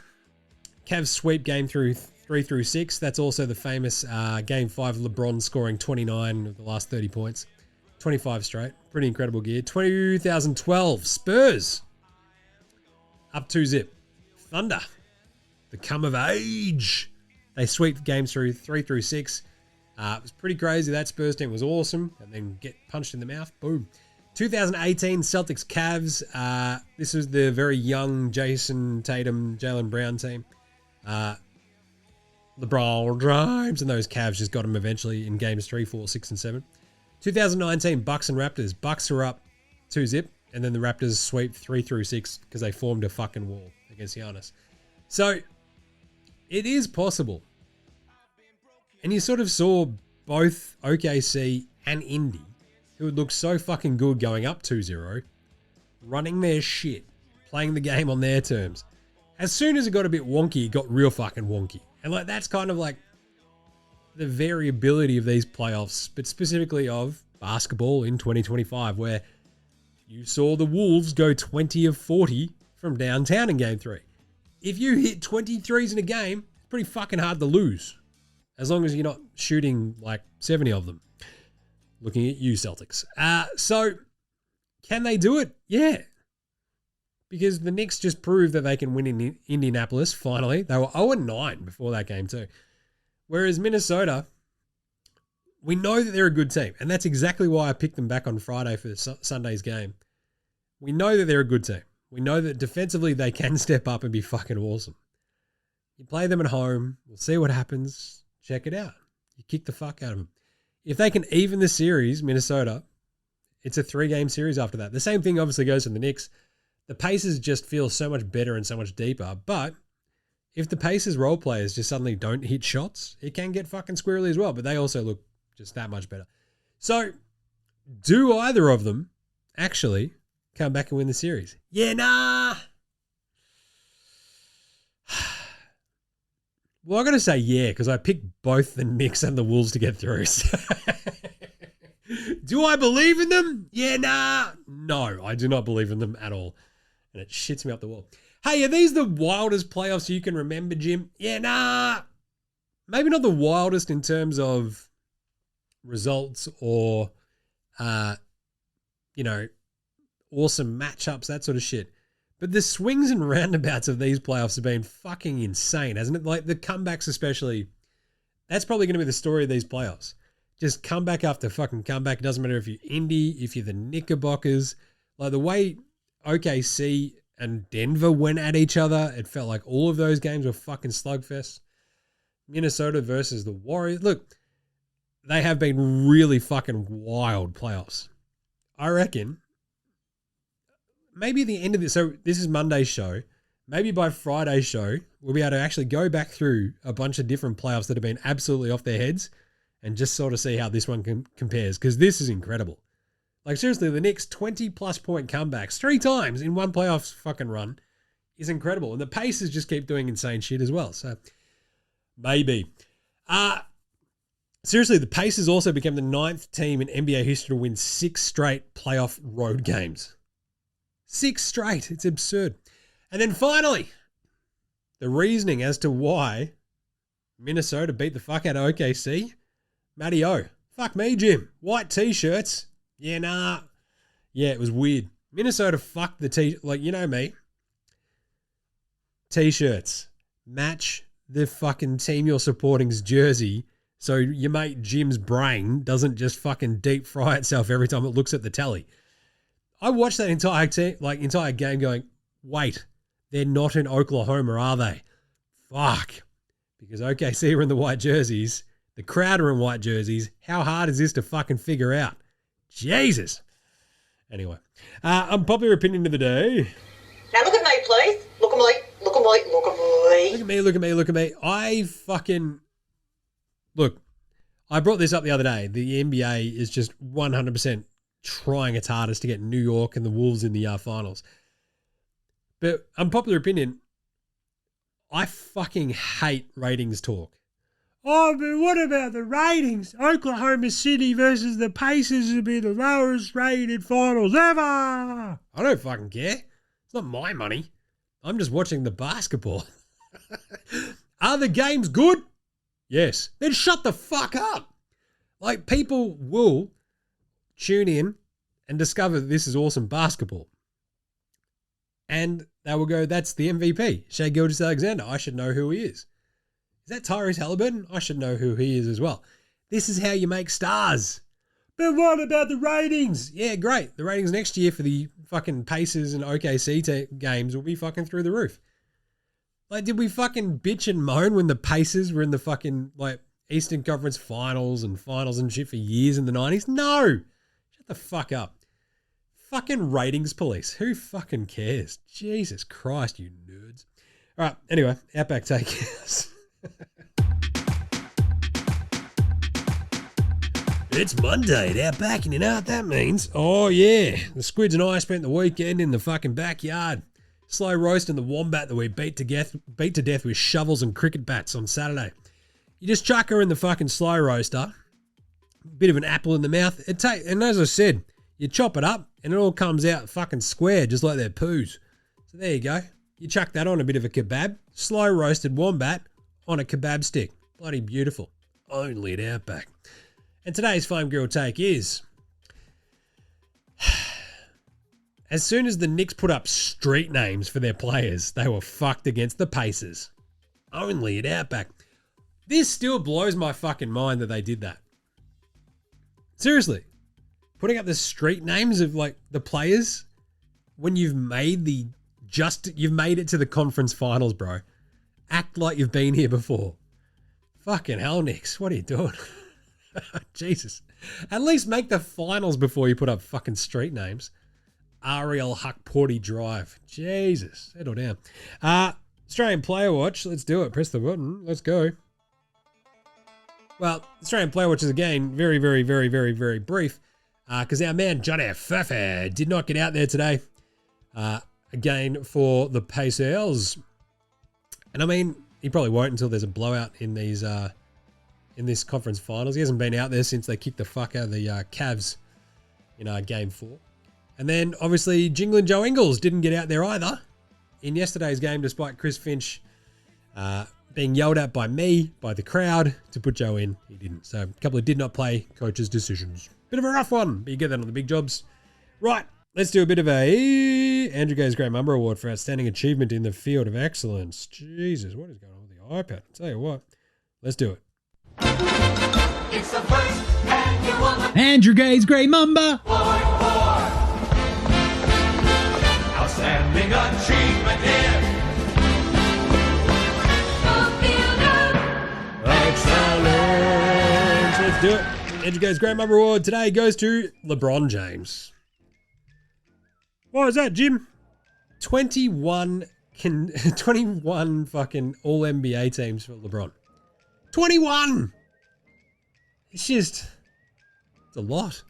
Cavs sweep game 3-6. That's also the famous game 5 LeBron scoring 29 of the last 30 points. 25 straight. Pretty incredible gear. 2012 Spurs. Up 2-0. Thunder. The come of age. They sweep games through 3-6. It was pretty crazy. That Spurs team was awesome. And then get punched in the mouth. Boom. 2018 Celtics Cavs. This was the very young Jason Tatum, Jaylen Brown team. LeBron James and those Cavs just got them eventually in games 3, 4, 6, and 7. 2019 Bucks and Raptors. Bucks are up 2-0. And then the Raptors sweep 3-6 because they formed a fucking wall against Giannis. So, it is possible. And you sort of saw both OKC and Indy, who had looked so fucking good going up 2-0, running their shit, playing the game on their terms. As soon as it got a bit wonky, it got real fucking wonky. And like that's kind of like the variability of these playoffs, but specifically of basketball in 2025, where you saw the Wolves go 20 of 40 from downtown in game 3. If you hit 23s in a game, it's pretty fucking hard to lose. As long as you're not shooting like 70 of them. Looking at you, Celtics. So, can they do it? Yeah. Because the Knicks just proved that they can win in Indianapolis, finally. They were 0-9 before that game too. Whereas Minnesota, we know that they're a good team. And that's exactly why I picked them back on Friday for Sunday's game. We know that they're a good team. We know that defensively they can step up and be fucking awesome. You play them at home. We'll see what happens. Check it out. You kick the fuck out of them. If they can even the series, Minnesota, it's a 3-game series after that. The same thing obviously goes for the Knicks. The Pacers just feel so much better and so much deeper. But if the Pacers role players just suddenly don't hit shots, it can get fucking squirrely as well. But they also look just that much better. So, do either of them actually come back and win the series? Yeah, nah. Well, I got to say yeah, because I picked both the Knicks and the Wolves to get through. So. Do I believe in them? Yeah, nah. No, I do not believe in them at all. And it shits me up the wall. Hey, are these the wildest playoffs you can remember, Jim? Yeah, nah. Maybe not the wildest in terms of results or, awesome matchups, that sort of shit. But the swings and roundabouts of these playoffs have been fucking insane, hasn't it? Like the comebacks especially That's probably going to be the story of these playoffs. Just comeback after fucking comeback. It doesn't matter if you're Indy, if you're the Knickerbockers. Like the way OKC and Denver went at each other, it felt like all of those games were fucking slugfests. Minnesota versus the Warriors. Look, they have been really fucking wild playoffs. I reckon maybe at the end of this, so this is Monday's show. Maybe by Friday's show, we'll be able to actually go back through a bunch of different playoffs that have been absolutely off their heads and just sort of see how this one compares, because this is incredible. Like, seriously, the Knicks 20-plus point comebacks 3 times in one playoff fucking run is incredible. And the Pacers just keep doing insane shit as well. So, maybe. Seriously, the Pacers also became the 9th team in NBA history to win 6 straight playoff road games. 6 straight. It's absurd. And then finally, the reasoning as to why Minnesota beat the fuck out of OKC. Matty O. Fuck me, Jim. White t-shirts. Yeah, nah. Yeah, it was weird. Minnesota fucked the like, you know me. T-shirts. Match the fucking team you're supporting's jersey so your mate Jim's brain doesn't just fucking deep fry itself every time it looks at the tally. I watched that entire game going, wait, they're not in Oklahoma, are they? Fuck. Because OKC are in the white jerseys. The crowd are in white jerseys. How hard is this to fucking figure out? Jesus. Anyway, unpopular opinion of the day. Now look at me, please. Look at me. Look at me. Look at me. Look at me. Look at me. Look at me. I brought this up the other day. The NBA is just 100% trying its hardest to get New York and the Wolves in the finals. But unpopular opinion, I fucking hate ratings talk. Oh, but what about the ratings? Oklahoma City versus the Pacers would be the lowest rated finals ever. I don't fucking care. It's not my money. I'm just watching the basketball. Are the games good? Yes. Then shut the fuck up. Like, people will tune in and discover that this is awesome basketball. And they will go, that's the MVP, Shai Gilgeous-Alexander. I should know who he is. Is that Tyrese Halliburton? I should know who he is as well. This is how you make stars. But what about the ratings? Yeah, great. The ratings next year for the fucking Pacers and OKC games will be fucking through the roof. Like, did we fucking bitch and moan when the Pacers were in the fucking, like, Eastern Conference finals and shit for years in the 90s? No! Shut the fuck up. Fucking ratings police. Who fucking cares? Jesus Christ, you nerds. All right, anyway, Outback Takehouse. It's Monday at Outback, and you know what that means? Oh, yeah. The Squids and I spent the weekend in the fucking backyard, slow roasting the wombat that we beat to death with shovels and cricket bats on Saturday. You just chuck her in the fucking slow roaster, bit of an apple in the mouth, and as I said, you chop it up, and it all comes out fucking square, just like their poos. So there you go. You chuck that on a bit of a kebab, slow roasted wombat on a kebab stick. Bloody beautiful. Only at Outback. And today's Flame Grill take is, as soon as the Knicks put up street names for their players, they were fucked against the Pacers. Only at Outback. This still blows my fucking mind that they did that. Seriously. Putting up the street names of, like, the players when you've made it to the conference finals, bro. Act like you've been here before. Fucking hell, Knicks. What are you doing? Jesus. At least make the finals before you put up fucking street names. Ariel Huckporty Drive. Jesus. Settle down. Australian Player Watch. Let's do it. Press the button. Let's go. Well, Australian Player Watch is, again, very, very, very, very, very brief. Because our man Johnny Fefe did not get out there today. Again, for the Pacers. And I mean, he probably won't until there's a blowout in these in this conference finals. He hasn't been out there since they kicked the fuck out of the Cavs in Game 4. And then, obviously, Jingling Joe Ingles didn't get out there either in yesterday's game, despite Chris Finch being yelled at by me, by the crowd, to put Joe in. He didn't. So, a couple of did not play coaches' decisions. Bit of a rough one, but you get that on the big jobs. Right, let's do a bit of a Andrew Gay's Great Mamba Award for Outstanding Achievement in the Field of Excellence. Jesus, what is going on with the iPad? I'll tell you what, let's do it. It's the first annual Andrew Gay's Grey Mamba. Outstanding achievement here. Excellent. Let's do it. Andrew Gay's Grey Mamba Award today goes to LeBron James. What is that, Jim? 21 fucking All-NBA teams for LeBron. 21! It's a lot.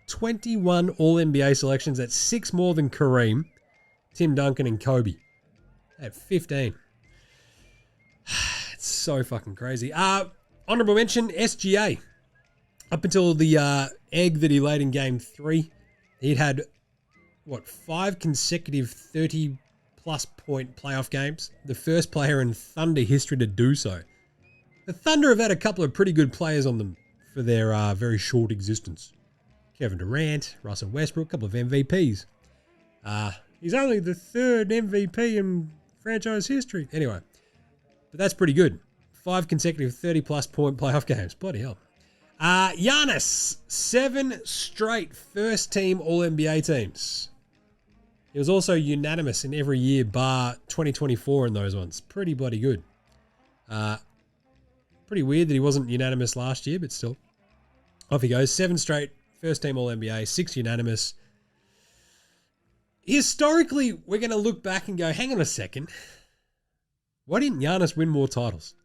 21 All-NBA selections. That's 6 more than Kareem, Tim Duncan, and Kobe. At 15. It's so fucking crazy. Honorable mention, SGA. Up until the egg that he laid in Game 3, he'd had, 5 consecutive 30-plus point playoff games. The first player in Thunder history to do so. The Thunder have had a couple of pretty good players on them for their very short existence. Kevin Durant, Russell Westbrook, a couple of MVPs. He's only the 3rd MVP in franchise history. Anyway, but that's pretty good. 5 consecutive 30-plus point playoff games. Bloody hell. Giannis, 7 straight first-team All-NBA teams. He was also unanimous in every year bar 2024 in those ones. Pretty bloody good. Pretty weird that he wasn't unanimous last year, but still. Off he goes. 7 straight first-team All-NBA, 6 unanimous. Historically, we're going to look back and go, hang on a second. Why didn't Giannis win more titles?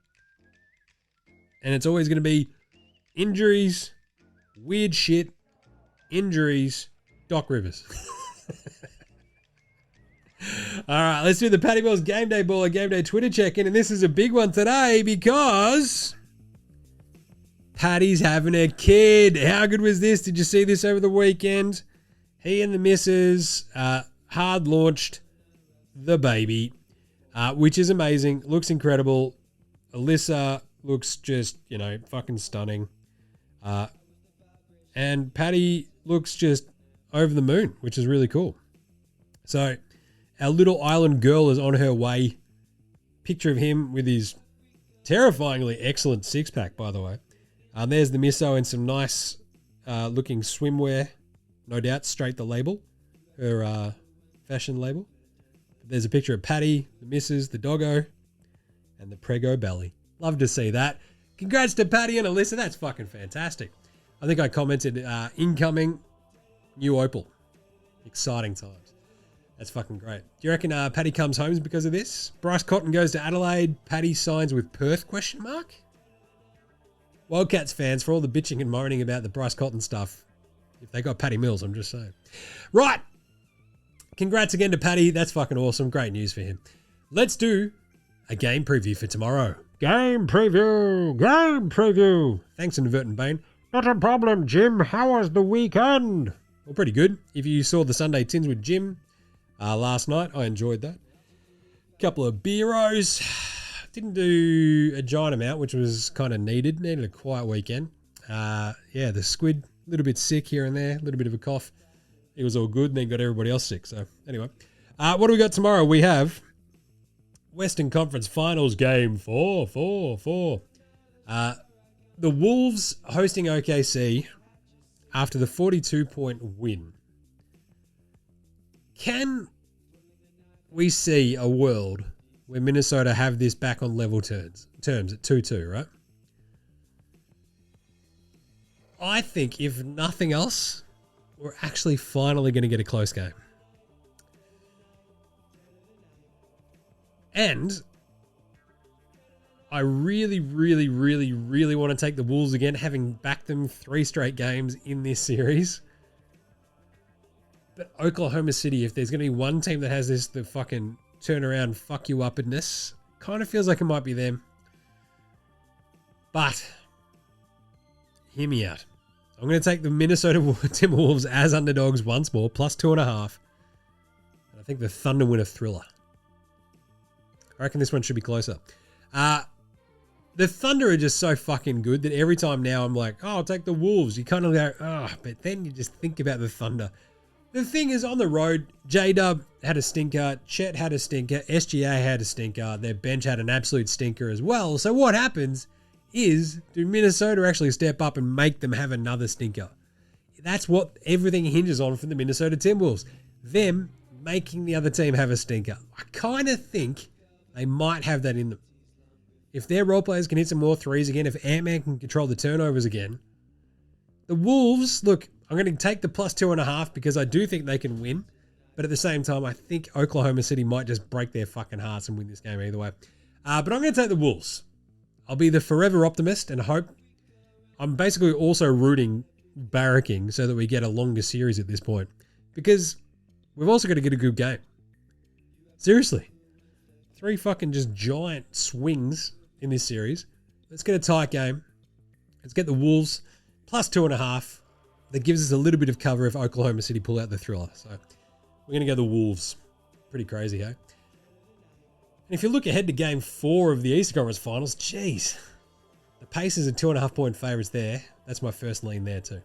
And it's always going to be injuries, weird shit, injuries, Doc Rivers. All right, let's do the Paddy Mills Game Day Baller Game Day Twitter check-in. And this is a big one today because Paddy's having a kid. How good was this? Did you see this over the weekend? He and the missus hard launched the baby, which is amazing. Looks incredible. Alyssa looks just, fucking stunning. And Paddy looks just over the moon, which is really cool. So our little island girl is on her way. Picture of him with his terrifyingly excellent six-pack, by the way. There's the misso in some nice looking swimwear. No doubt, straight the label. Her fashion label. There's a picture of Paddy, the missus, the doggo, and the prego belly. Love to see that. Congrats to Paddy and Alyssa. That's fucking fantastic. I think I commented, incoming new Opal. Exciting times. That's fucking great. Do you reckon Paddy comes home because of this? Bryce Cotton goes to Adelaide. Paddy signs with Perth, ? Wildcats fans, for all the bitching and moaning about the Bryce Cotton stuff, if they got Paddy Mills, I'm just saying. Right. Congrats again to Paddy. That's fucking awesome. Great news for him. Let's do a game preview for tomorrow. Game preview. Game preview. Thanks, Inadvertent Bane. Not a problem, Jim. How was the weekend? Well, pretty good. If you saw the Sunday Tins with Jim last night, I enjoyed that. Couple of beeros. Didn't do a giant amount, which was kind of needed. Needed a quiet weekend. The squid, a little bit sick here and there. A little bit of a cough. It was all good and then got everybody else sick. So anyway, what do we got tomorrow? We have Western Conference Finals game 4. The Wolves hosting OKC after the 42-point win. Can we see a world where Minnesota have this back on level terms at 2-2, right? I think, if nothing else, we're actually finally going to get a close game. And I really, really, really, really want to take the Wolves again, having backed them 3 straight games in this series. But Oklahoma City, if there's going to be one team that has the fucking turnaround fuck you upness, kind of feels like it might be them. But hear me out. I'm going to take the Minnesota Timberwolves as underdogs once more, plus 2.5. And I think the Thunder win a thriller. I reckon this one should be closer. The Thunder are just so fucking good that every time now I'm like, I'll take the Wolves. You kind of go, but then you just think about the Thunder. The thing is, on the road, J-Dub had a stinker, Chet had a stinker, SGA had a stinker, their bench had an absolute stinker as well. So what happens is, do Minnesota actually step up and make them have another stinker? That's what everything hinges on for the Minnesota Timberwolves. Them making the other team have a stinker. I kind of think they might have that in them. If their role players can hit some more threes again, if Ant-Man can control the turnovers again, the Wolves, look, I'm going to take the plus 2.5 because I do think they can win. But at the same time, I think Oklahoma City might just break their fucking hearts and win this game either way. But I'm going to take the Wolves. I'll be the forever optimist and hope. I'm basically also barracking so that we get a longer series at this point. Because we've also got to get a good game. Seriously. 3 fucking just giant swings in this series. Let's get a tight game. Let's get the Wolves plus 2.5. That gives us a little bit of cover if Oklahoma City pull out the thriller. So we're going to go the Wolves. Pretty crazy, hey? And if you look ahead to Game 4 of the Eastern Conference Finals, jeez. The Pacers are 2.5-point favourites there. That's my first lean there too.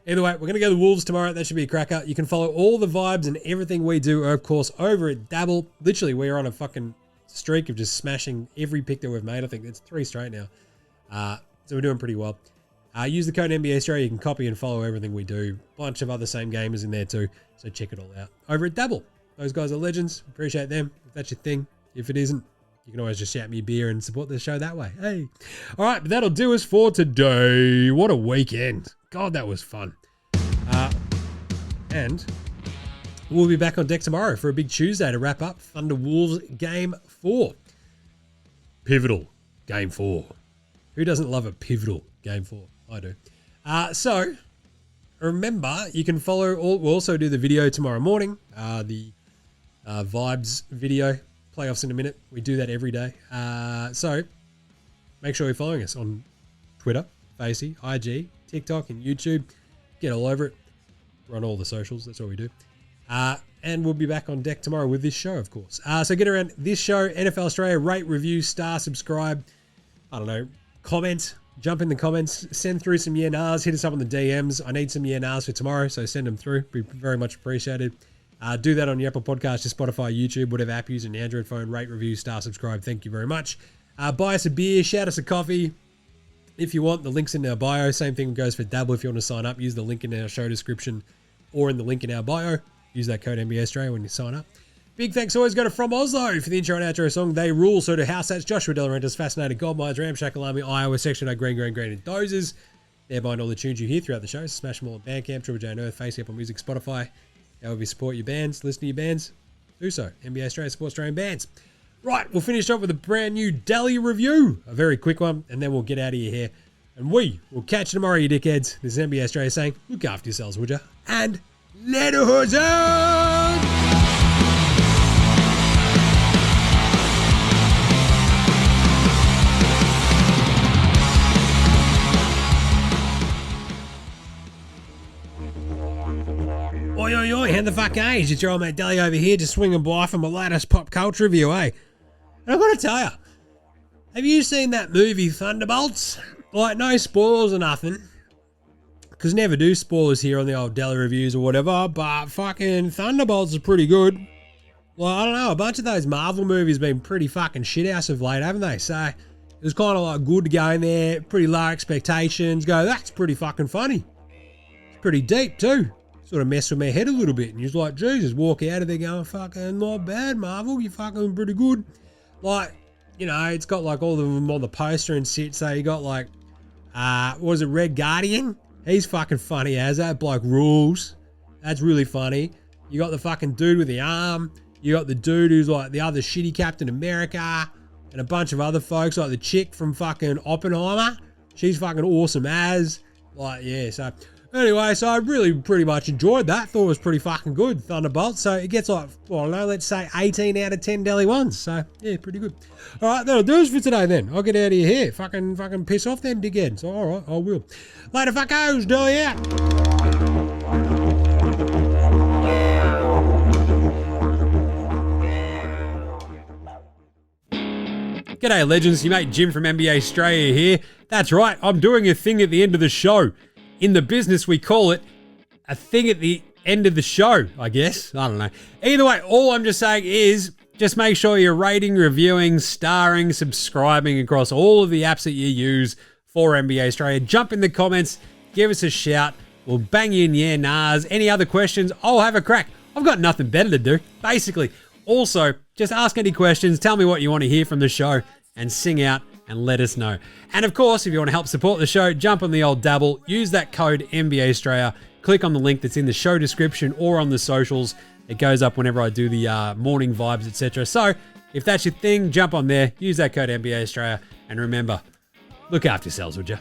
Either way, we're going to go the Wolves tomorrow. That should be a cracker. You can follow all the vibes and everything we do, of course, over at Dabble. Literally, we're on a fucking streak of just smashing every pick that we've made. I think it's 3 straight now. So we're doing pretty well. Use the code NBA Straya. You can copy and follow everything we do. Bunch of other same gamers in there too. So check it all out. Over at Dabble. Those guys are legends. Appreciate them. If that's your thing. If it isn't, you can always just shout me a beer and support the show that way. Hey. All right, but that'll do us for today. What a weekend. God, that was fun. And we'll be back on deck tomorrow for a big Tuesday to wrap up Thunder Wolves Game 4. Pivotal Game 4. Who doesn't love a pivotal Game 4? I do. So, remember, you can follow, we'll also do the video tomorrow morning, the Vibes video, playoffs in a minute. We do that every day. So, make sure you're following us on Twitter, Facey, IG, TikTok, and YouTube. Get all over it. We're on all the socials. That's what we do. And we'll be back on deck tomorrow with this show, of course. So get around this show, NFL Australia, rate, review, star, subscribe. I don't know, comment. Jump in the comments. Send through some yeah-nahs. Hit us up on the DMs. I need some yeah-nahs for tomorrow, so send them through. Be very much appreciated. Do that on your Apple Podcast, your Spotify, YouTube, whatever app you're using, your Android phone. Rate, review, star, subscribe. Thank you very much. Buy us a beer. Shout us a coffee. If you want, the link's in our bio. Same thing goes for Dabble. If you want to sign up, use the link in our show description or in the link in our bio. Use that code NBA Australia when you sign up. Big thanks always go to From Oslo for the intro and outro song. They rule. So do House Hats, Joshua Delarentis, Fascinated, Goldmines, Ramshackle Army, Iowa, Section 8, Green, and Dozers. They're behind all the tunes you hear throughout the show. So smash them all at Bandcamp, Triple J and Earth, Face Apple Music, Spotify. However you support your bands, listen to your bands, do so. NBA Australia supports Australian bands. Right, we'll finish up with a brand new Deli review. A very quick one, and then we'll get out of your hair. And we will catch you tomorrow, you dickheads. This is NBA Australia saying, look after yourselves, would ya? And let it hose on! Oi, oi, oi, how the fuck is? It's your old mate Deli over here, just swinging by for my latest pop culture review, eh? And I've got to tell you, have you seen that movie Thunderbolts? Like, no spoilers or nothing, because never do spoilers here on the old Deli reviews or whatever, but fucking Thunderbolts is pretty good. Well, I don't know, a bunch of those Marvel movies have been pretty fucking shithouse of late, haven't they? So, it was kind of like good to go in there, pretty low expectations, go, that's pretty fucking funny. It's pretty deep too. Sort of messed with my head a little bit, and you're like, Jesus, walk out of there going, fucking not bad, Marvel, you're fucking pretty good. Like, you know, it's got like all of them on the poster and shit, so you got like, what was it, Red Guardian? He's fucking funny as that bloke rules. That's really funny. You got the fucking dude with the arm. You got the dude who's like the other shitty Captain America, and a bunch of other folks, like the chick from fucking Oppenheimer. She's fucking awesome as. Like, yeah, so anyway, so I really pretty much enjoyed that. Thought it was pretty fucking good, Thunderbolt. So it gets like, well, I don't know, let's say 18 out of 10 Deli ones. So yeah, pretty good. All right, that'll do us for today then. I'll get out of your hair. Fucking piss off then, dickhead. So all right, I will. Later, fuckos. Deli out. G'day, legends. Your mate Jim from NBA Straya here. That's right, I'm doing a thing at the end of the show. In the business, we call it a thing at the end of the show, I guess. I don't know. Either way, all I'm just saying is Just make sure you're rating, reviewing, starring, subscribing across all of the apps that you use for NBA Australia. Jump in the comments, give us a shout. We'll bang you in yeah, nahs. Any other questions? I'll have a crack. I've got nothing better to do, basically. Also, just ask any questions, tell me what you want to hear from the show, and sing out and let us know. And of course, if you want to help support the show, jump on the old dabble, use that code NBA Australia, click on the link that's in the show description or on the socials. It goes up whenever I do the morning vibes, etc. So if that's your thing, jump on there, use that code NBA Australia, and remember, look after yourselves, would you?